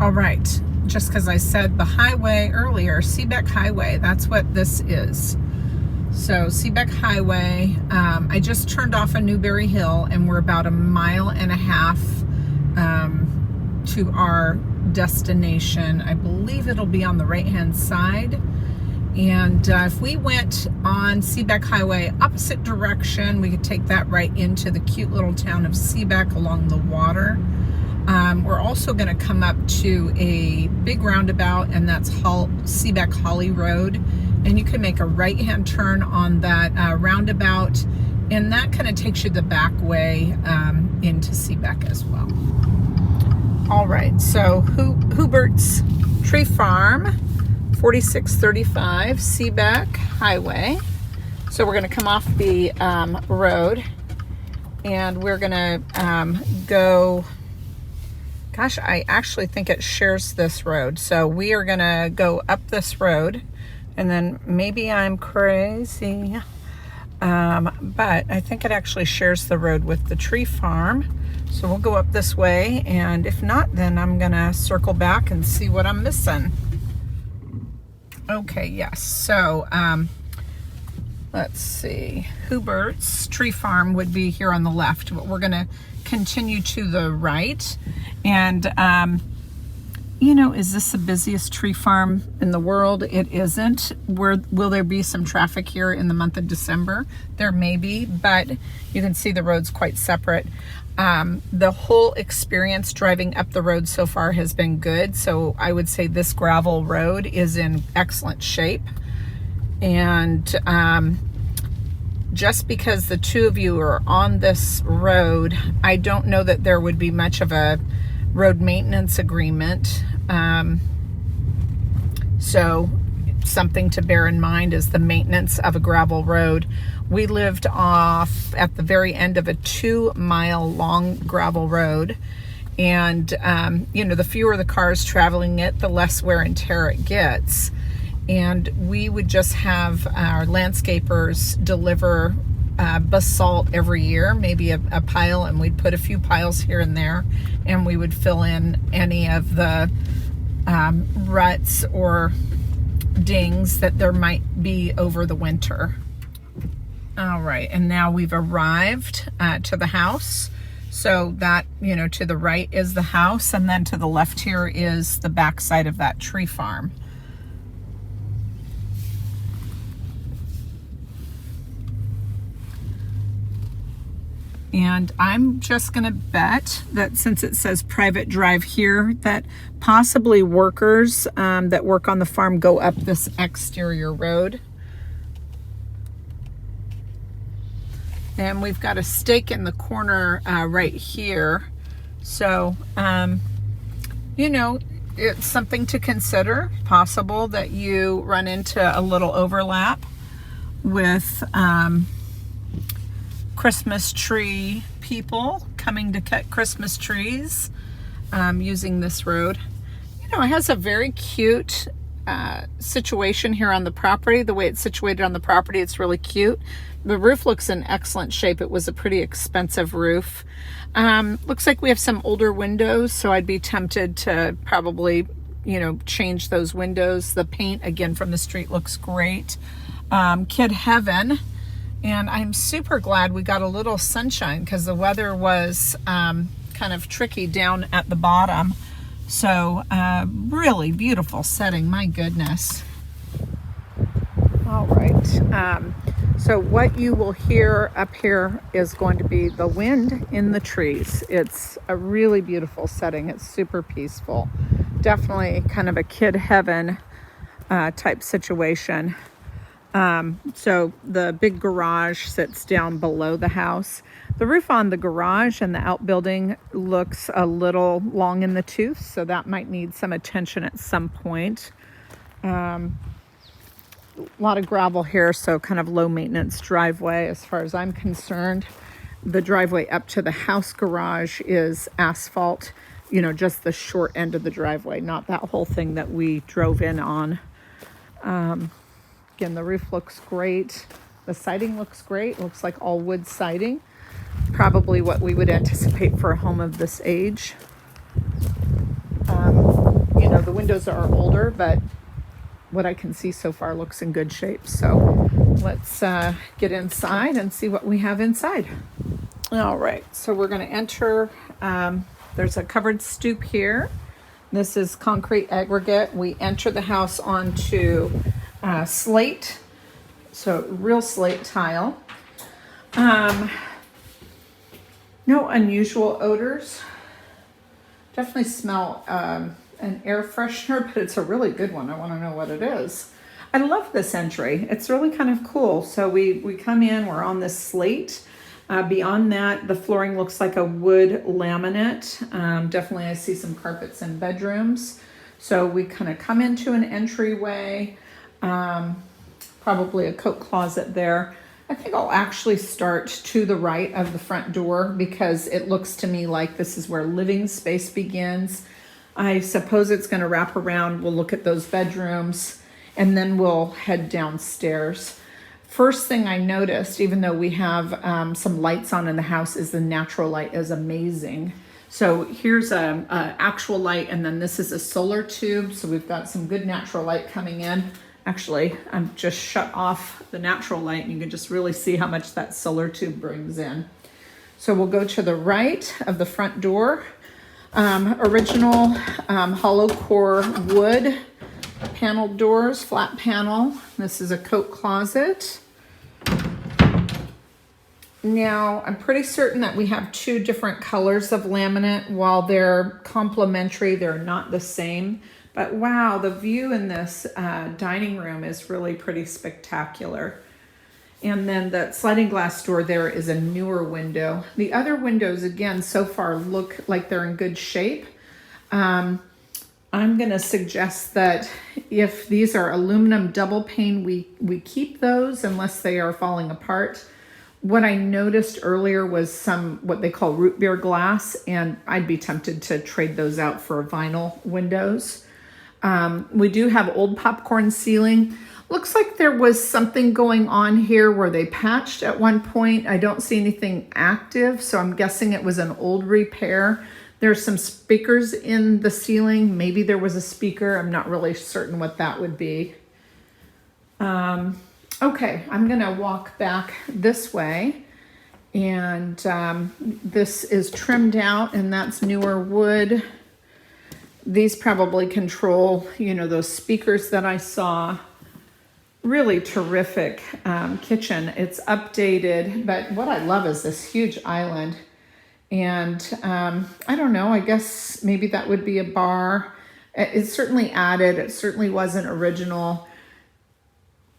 All right, just because I said the highway earlier, Seabeck Highway, that's what this is. So Seabeck Highway, I just turned off of Newberry Hill and we're about 1.5 miles to our destination. I believe it'll be on the right-hand side. And if we went on Seabeck Highway opposite direction, we could take that right into the cute little town of Seabeck along the water. We're also going to come up to a big roundabout, and that's Seabeck Holly Road. And you can make a right-hand turn on that roundabout, and that kind of takes you the back way into Seabeck as well. All right, so Hubert's Tree Farm, 4635 Seabeck Highway. So we're going to come off the road, and we're going to go. Gosh, I actually think it shares this road. So we are going to go up this road, and then maybe I'm crazy, but I think it actually shares the road with the tree farm. So we'll go up this way, and if not, then I'm going to circle back and see what I'm missing. Okay, yes. So let's see. Hubert's Tree Farm would be here on the left, but we're going to continue to the right. And you know, is this the busiest tree farm in the world? It isn't. Will there be some traffic here in the month of December? There may be, but you can see the road's quite separate. The whole experience driving up the road so far has been good. So I would say this gravel road is in excellent shape. And just because the two of you are on this road, I don't know that there would be much of a road maintenance agreement. So something to bear in mind is the maintenance of a gravel road. We lived off at the very end of a 2-mile long gravel road. And, you know, the fewer the cars traveling it, the less wear and tear it gets. And we would just have our landscapers deliver basalt every year, maybe a pile, and we'd put a few piles here and there, and we would fill in any of the ruts or dings that there might be over the winter. All right, and now we've arrived to the house. So that, you know, to the right is the house, and then to the left here is the back side of that tree farm. And I'm just going to bet that since it says private drive here, that possibly workers that work on the farm go up this exterior road. And we've got a stake in the corner right here. So, you know, it's something to consider. Possible that you run into a little overlap with Christmas tree people coming to cut Christmas trees using this road. You know, it has a very cute situation here on the property. The way it's situated on the property, it's really cute. The roof looks in excellent shape. It was a pretty expensive roof. Looks like we have some older windows, so I'd be tempted to probably, you know, change those windows. The paint, again, from the street looks great. Kid heaven. And I'm super glad we got a little sunshine because the weather was kind of tricky down at the bottom. So really beautiful setting, my goodness. All right. So what you will hear up here is going to be the wind in the trees. It's a really beautiful setting. It's super peaceful. Definitely kind of a kid heaven type situation. So the big garage sits down below the house. The roof on the garage and the outbuilding looks a little long in the tooth, so that might need some attention at some point. A lot of gravel here, so kind of low maintenance driveway as far as I'm concerned. The driveway up to the house garage is asphalt, you know, just the short end of the driveway, not that whole thing that we drove in on. Again, the roof looks great. The siding looks great. Looks like all wood siding. Probably what we would anticipate for a home of this age. windows are older, but what I can see so far looks in good shape. So let's get inside and see what we have inside. All right, so we're going to enter. There's a covered stoop here. This is concrete aggregate. We enter the house onto slate, so real slate tile. No unusual odors. Definitely smell an air freshener, but it's a really good one. I want to know what it is. I love this entry. It's really kind of cool. So we come in, we're on this slate. Beyond that, the flooring looks like a wood laminate. Definitely I see some carpets in bedrooms. So we kind of come into an entryway, probably a coat closet there. I think I'll actually start to the right of the front door because it looks to me like this is where living space begins. I suppose it's going to wrap around. We'll look at those bedrooms and then we'll head downstairs. First thing I noticed, even though we have some lights on in the house, is the natural light is amazing. So here's a actual light, and then this is a solar tube. So we've got some good natural light coming in. Actually, I'm just shut off the natural light and you can just really see how much that solar tube brings in. So we'll go to the right of the front door. Original hollow core wood paneled doors, flat panel. This is a coat closet. Now, I'm pretty certain that we have two different colors of laminate. While they're complementary, they're not the same. But wow, the view in this dining room is really pretty spectacular. And then the sliding glass door there is a newer window. The other windows, again, so far look like they're in good shape. I'm going to suggest that if these are aluminum double pane, we keep those unless they are falling apart. What I noticed earlier was some what they call root beer glass, and I'd be tempted to trade those out for vinyl windows. We do have old popcorn ceiling. Looks like there was something going on here where they patched at one point. I don't see anything active, so I'm guessing it was an old repair. There's some speakers in the ceiling. Maybe there was a speaker. I'm not really certain what that would be. Okay, I'm gonna walk back this way, and this is trimmed out, and that's newer wood. These probably control, those speakers that I saw. Really terrific kitchen. It's updated, but what I love is this huge island. And I don't know, I guess maybe that would be a bar. It's certainly added. It certainly wasn't original.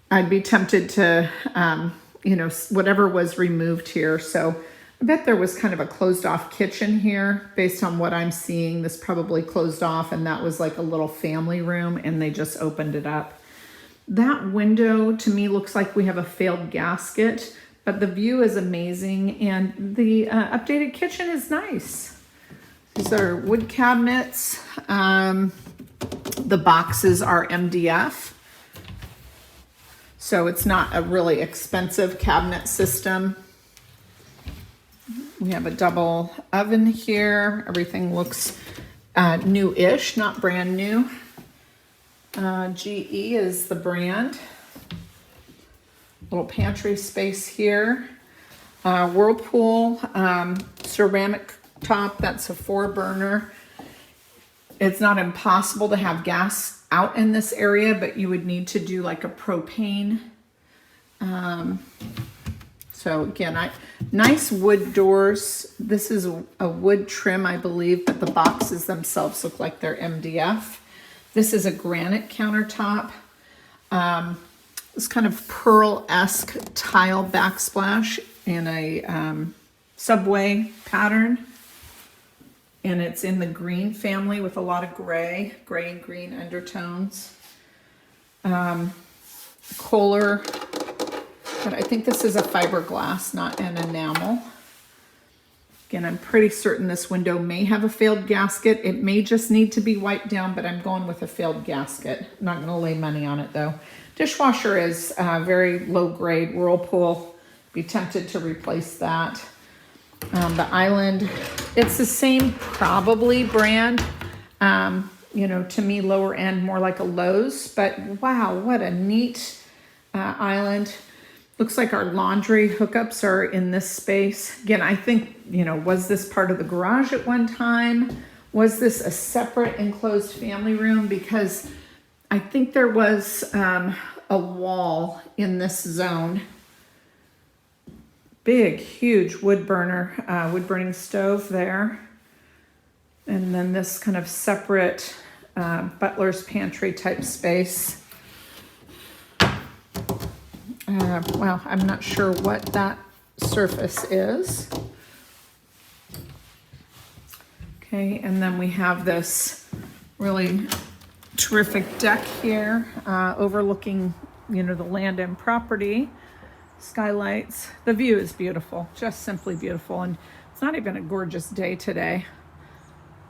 I'd be tempted to, whatever was removed here. So I bet there was kind of a closed off kitchen here based on what I'm seeing. This probably closed off and that was like a little family room and they just opened it up. That window to me looks like we have a failed gasket, but the view is amazing and the updated kitchen is nice. These are wood cabinets. The boxes are MDF. So it's not a really expensive cabinet system. We have a double oven here. Everything looks new-ish, not brand new. GE is the brand. Little pantry space here. Whirlpool, ceramic top, that's a 4-burner. It's not impossible to have gas out in this area, but you would need to do like a propane. So again, nice wood doors. This is a wood trim, I believe, but the boxes themselves look like they're MDF. This is a granite countertop. This kind of pearl-esque tile backsplash in a subway pattern. And it's in the green family with a lot of gray and green undertones. Kohler, but I think this is a fiberglass, not an enamel. Again, I'm pretty certain this window may have a failed gasket. It may just need to be wiped down, but I'm going with a failed gasket. I'm not gonna lay money on it though. Dishwasher is very low grade Whirlpool. Be tempted to replace that. The island, it's the same probably brand. you know, to me, lower end, more like a Lowe's. But wow, what a neat island. Looks like our laundry hookups are in this space. Again, I think, you know, was this part of the garage at one time? Was this a separate enclosed family room? Because I think there was a wall in this zone. Big, huge wood burning stove there. And then this kind of separate butler's pantry type space. Well, I'm not sure what that surface is. Okay, and then we have this really terrific deck here, overlooking, you know, the land and property, skylights. The view is beautiful, just simply beautiful. And it's not even a gorgeous day today.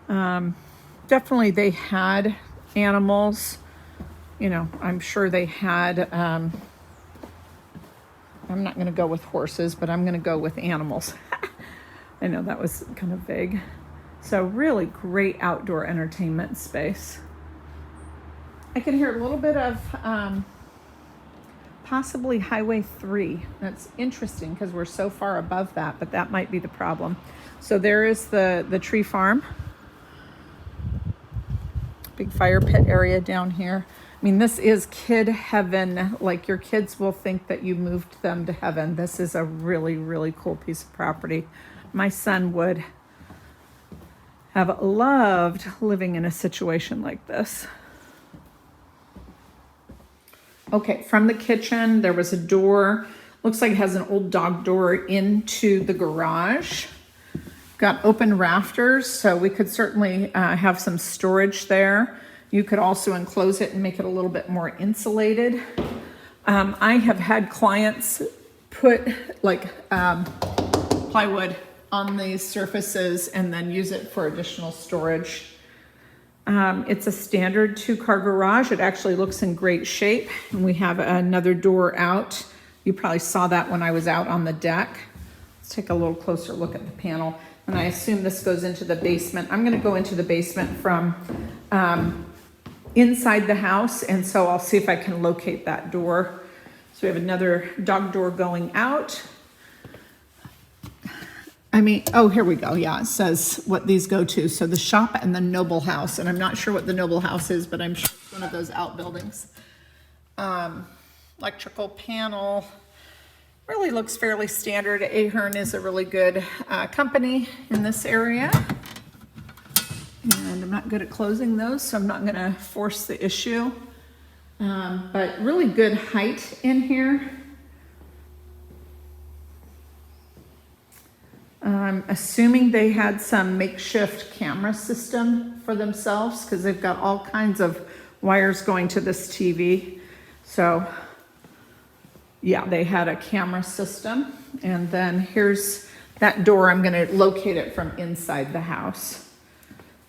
Definitely they had animals, you know, I'm sure they had, I'm not going to go with horses, but I'm going to go with animals. I know that was kind of vague. So really great outdoor entertainment space. I can hear a little bit of possibly Highway 3. That's interesting because we're so far above that, but that might be the problem. So there is the tree farm. Big fire pit area down here. I mean, this is kid heaven. Like, your kids will think that you moved them to heaven. This is a really, really cool piece of property. My son would have loved living in a situation like this. Okay, from the kitchen, there was a door. Looks like it has an old dog door into the garage. Got open rafters, so we could certainly have some storage there. You could also enclose it and make it a little bit more insulated. I have had clients put like plywood on these surfaces and then use it for additional storage. It's a standard 2-car garage. It actually looks in great shape. And we have another door out. You probably saw that when I was out on the deck. Let's take a little closer look at the panel. And I assume this goes into the basement. I'm going to go into the basement from inside the house, and so I'll see if I can locate that door. So we have another dog door going out. I mean, oh, here we go. Yeah, it says what these go to. So the shop and the Noble House, and I'm not sure what the Noble House is, but I'm sure it's one of those outbuildings. Electrical panel. Really looks fairly standard. Ahern is a really good company in this area. And I'm not good at closing those, so I'm not going to force the issue. But really good height in here. I'm assuming they had some makeshift camera system for themselves because they've got all kinds of wires going to this TV. So yeah, they had a camera system. And then here's that door. I'm going to locate it from inside the house.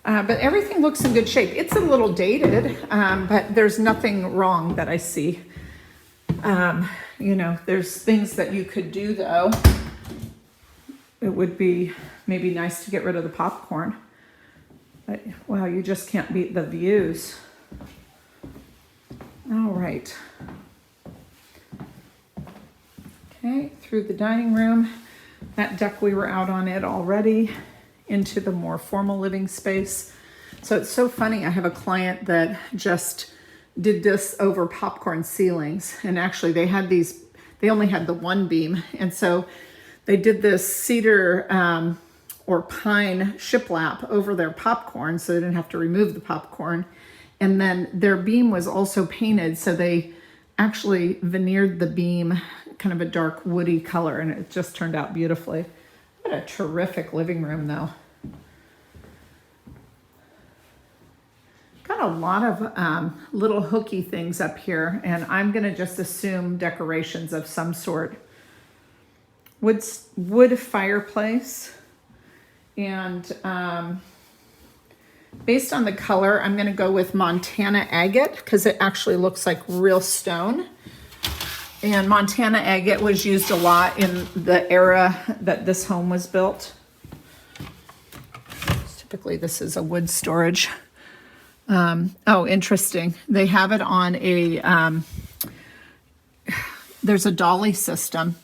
But everything looks in good shape. It's a little dated, but there's nothing wrong that I see. You know, there's things that you could do though. It would be maybe nice to get rid of the popcorn. But wow, you just can't beat the views. All right. Okay, through the dining room. That deck, we were out on it already, into the more formal living space. So it's so funny. I have a client that just did this over popcorn ceilings. And actually they had these, they only had the one beam. And so they did this cedar or pine shiplap over their popcorn so they didn't have to remove the popcorn. And then their beam was also painted, so they actually veneered the beam kind of a dark woody color, and it just turned out beautifully. What a terrific living room though. Got a lot of little hooky things up here, and I'm gonna just assume decorations of some sort. Wood fireplace, and based on the color, I'm going to go with Montana agate because it actually looks like real stone. And Montana agate was used a lot in the era that this home was built. Typically, this is a wood storage Oh, interesting. They have it on a, there's a dolly system.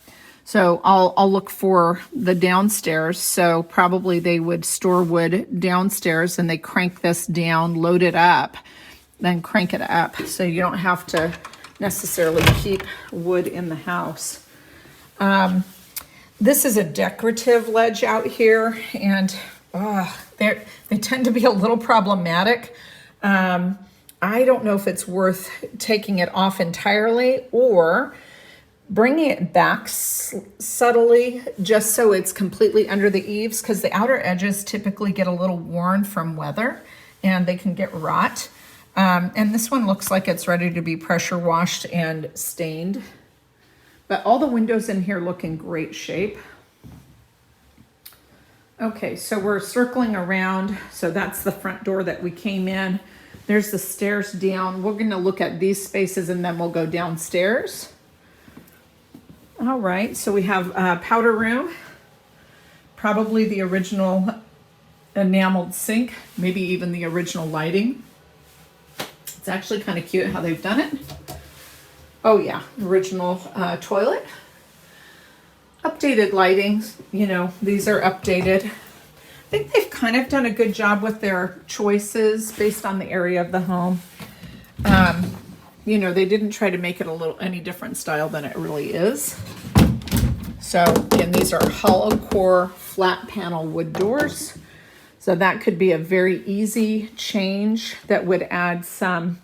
So I'll look for the downstairs. So probably they would store wood downstairs and they crank this down, load it up, then crank it up. So you don't have to necessarily keep wood in the house. This is a decorative ledge out here, and they tend to be a little problematic. I don't know if it's worth taking it off entirely or bringing it back subtly just so it's completely under the eaves, because the outer edges typically get a little worn from weather and they can get rot. And this one looks like it's ready to be pressure washed and stained. But all the windows in here look in great shape. Okay, so we're circling around. So that's the front door that we came in. There's the stairs down. We're gonna look at these spaces and then we'll go downstairs. All right, so we have a powder room, probably the original enameled sink, maybe even the original lighting. It's actually kind of cute how they've done it. Oh yeah, original toilet. Updated lighting, you know, these are updated. I think they've kind of done a good job with their choices based on the area of the home. You know, they didn't try to make it any different style than it really is. So again, these are hollow core flat panel wood doors. So that could be a very easy change that would add some,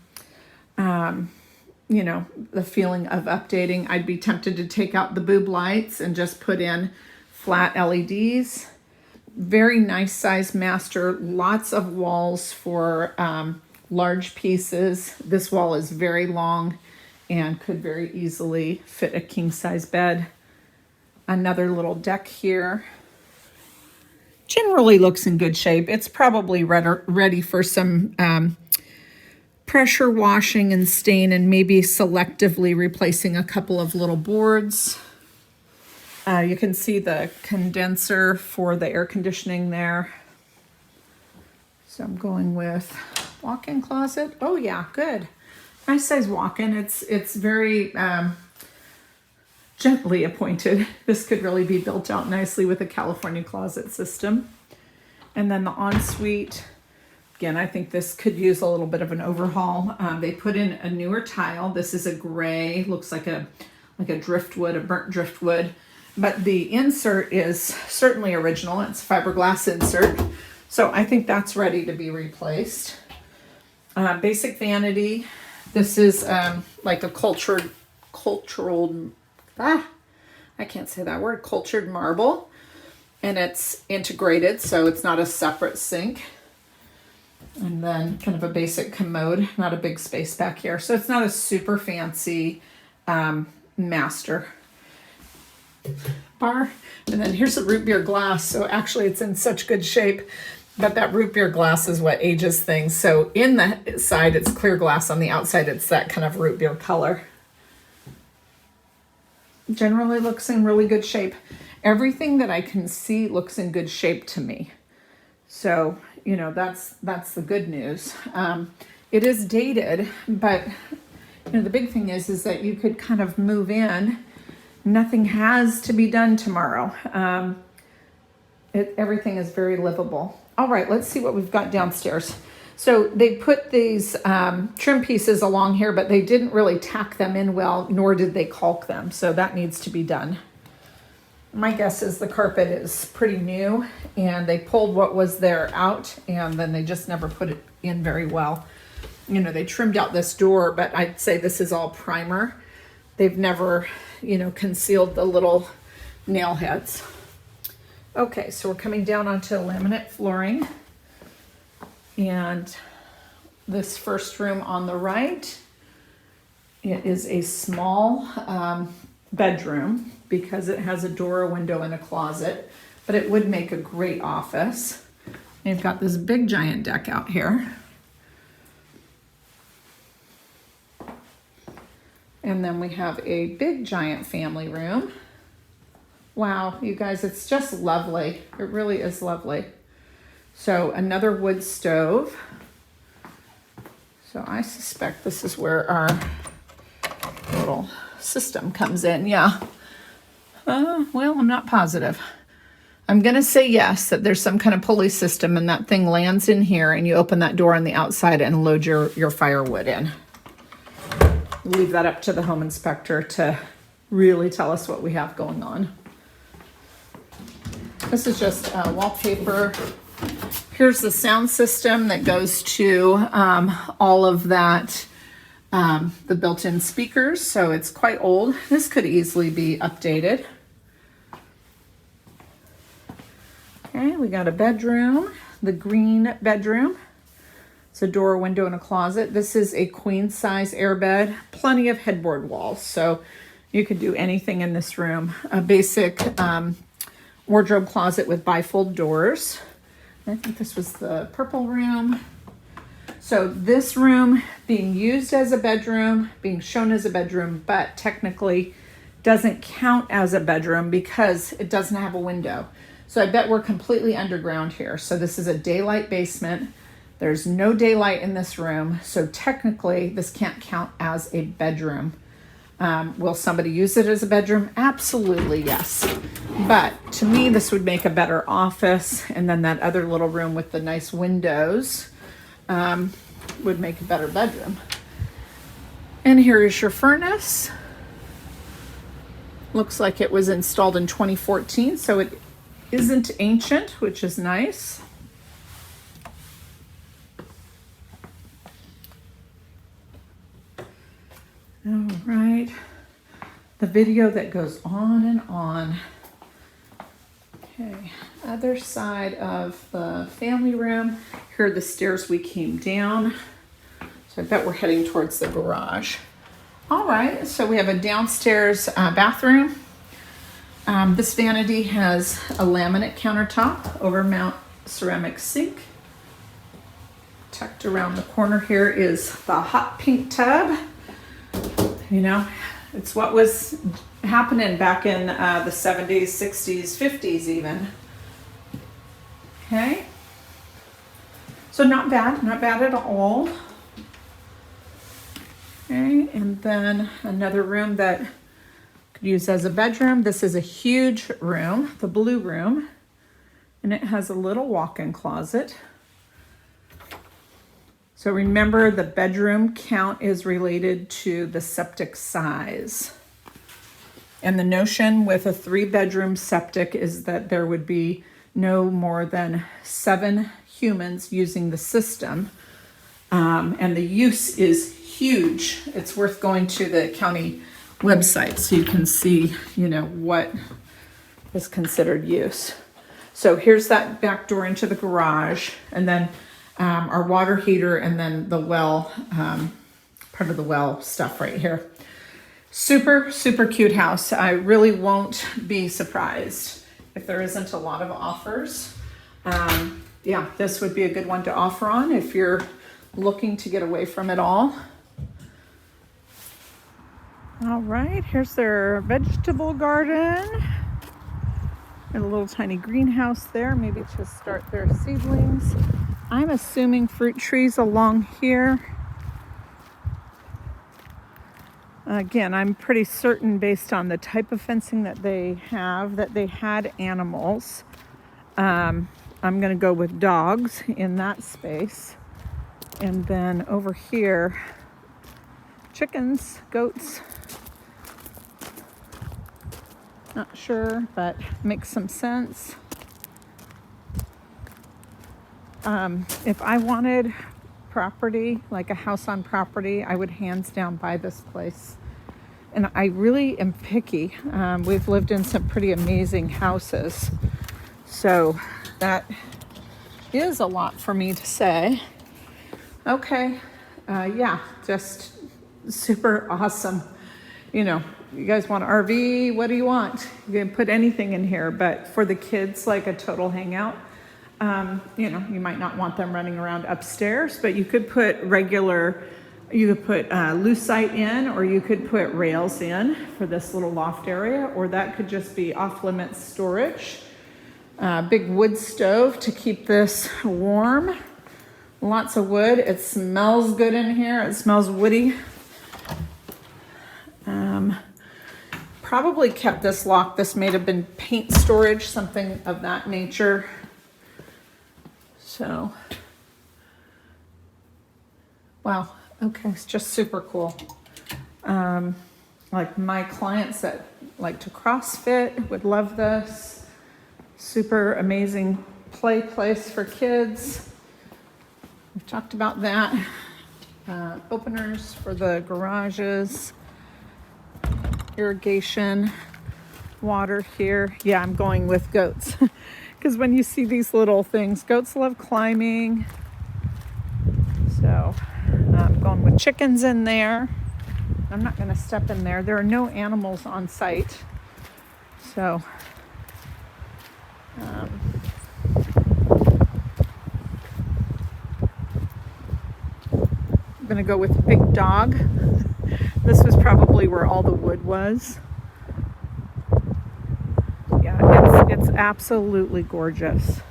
you know, the feeling of updating. I'd be tempted to take out the boob lights and just put in flat LEDs. Very nice size master, lots of walls for large pieces. This wall is very long and could very easily fit a king size bed. Another little deck here. Generally looks in good shape. It's probably ready for some pressure washing and stain, and maybe selectively replacing a couple of little boards. You can see the condenser for the air conditioning there. So I'm going with walk-in closet. Oh yeah, good. Nice size walk-in. It's very gently appointed. This could really be built out nicely with a California closet system. And then the ensuite, again, I think this could use a little bit of an overhaul. They put in a newer tile. This is a gray, looks like a driftwood, a burnt driftwood. But the insert is certainly original. It's fiberglass insert. So I think that's ready to be replaced. Basic vanity. This is like a cultured marble. And it's integrated, so it's not a separate sink. And then kind of a basic commode, not a big space back here. So it's not a super fancy master bar. And then here's the root beer glass. So actually it's in such good shape, but that root beer glass is what ages things. So in the side, it's clear glass. On the outside, it's that kind of root beer color. Generally looks in really good shape. Everything that I can see looks in good shape to me. So, you know, that's the good news. It is dated, but you know, the big thing is that you could kind of move in. Nothing has to be done tomorrow. Everything is very livable. All right, let's see what we've got downstairs. So they put these trim pieces along here, but they didn't really tack them in well, nor did they caulk them. So that needs to be done. My guess is the carpet is pretty new and they pulled what was there out and then they just never put it in very well. You know, they trimmed out this door, but I'd say this is all primer. They've never, you know, concealed the little nail heads. Okay, so we're coming down onto laminate flooring. And this first room on the right, it is a small bedroom because it has a door, a window, and a closet, but it would make a great office. They've got this big giant deck out here. And then we have a big giant family room. Wow, you guys, it's just lovely. It really is lovely. So another wood stove. So I suspect this is where our little system comes in. Yeah. Well, I'm not positive. I'm going to say yes, that there's some kind of pulley system and that thing lands in here and you open that door on the outside and load your firewood in. Leave that up to the home inspector to really tell us what we have going on. This is just wallpaper. Here's the sound system that goes to all of that, the built-in speakers. So it's quite old. This could easily be updated. Okay, we got a bedroom, the green bedroom. It's a door, window, and a closet. This is a queen size airbed, plenty of headboard walls. So you could do anything in this room. A basic wardrobe closet with bifold doors. I think this was the purple room. So this room being used as a bedroom, being shown as a bedroom, but technically doesn't count as a bedroom because it doesn't have a window. So I bet we're completely underground here. So this is a daylight basement. There's no daylight in this room. So technically this can't count as a bedroom. Will somebody use it as a bedroom? Absolutely, yes. But to me, this would make a better office. And then that other little room with the nice windows would make a better bedroom. And here is your furnace. Looks like it was installed in 2014, so it isn't ancient, which is nice. All right, the video that goes on and on. Okay, other side of the family room. Here are the stairs we came down. So I bet we're heading towards the garage. All right, so we have a downstairs bathroom. This vanity has a laminate countertop, overmount ceramic sink. Tucked around the corner here is the hot pink tub. You know, it's what was happening back in the 70s, 60s, 50s even. Okay. So not bad at all. Okay, and then another room that could use as a bedroom. This is a huge room, the blue room, and it has a little walk-in closet. So remember, the bedroom count is related to the septic size. And the notion with a 3-bedroom septic is that there would be no more than 7 humans using the system. And the use is huge. It's worth going to the county website so you can see, you know, what is considered use. So here's that back door into the garage, and then our water heater, and then the well, part of the well stuff right here. Super, super cute house. I really won't be surprised if there isn't a lot of offers. Yeah, this would be a good one to offer on if you're looking to get away from it all. All right, here's their vegetable garden. Got a little tiny greenhouse there, maybe to start their seedlings. I'm assuming fruit trees along here. Again, I'm pretty certain based on the type of fencing that they have that they had animals. I'm going to go with dogs in that space. And then over here, chickens, goats. Not sure, but makes some sense. If I wanted property, like a house on property, I would hands down buy this place. And I really am picky. We've lived in some pretty amazing houses. So that is a lot for me to say. Okay, yeah, just super awesome. You know, you guys want an RV, what do you want? You can put anything in here, but for the kids, like a total hangout, you know, you might not want them running around upstairs, but you could put lucite in, or you could put rails in for this little loft area, or that could just be off-limits storage. Big wood stove to keep this warm. Lots of wood. It smells good in here. It smells woody. Probably kept this locked. This may have been paint storage, something of that nature. So, wow. Okay, it's just super cool. Like my clients that like to CrossFit would love this. Super amazing play place for kids. We've talked about that. Openers for the garages. Irrigation. Water here. Yeah, I'm going with goats. Because when you see these little things, goats love climbing. So I'm going with chickens in there. I'm not going to step in there. There are no animals on site. So I'm going to go with big dog. This was probably where all the wood was. Yeah, it's absolutely gorgeous.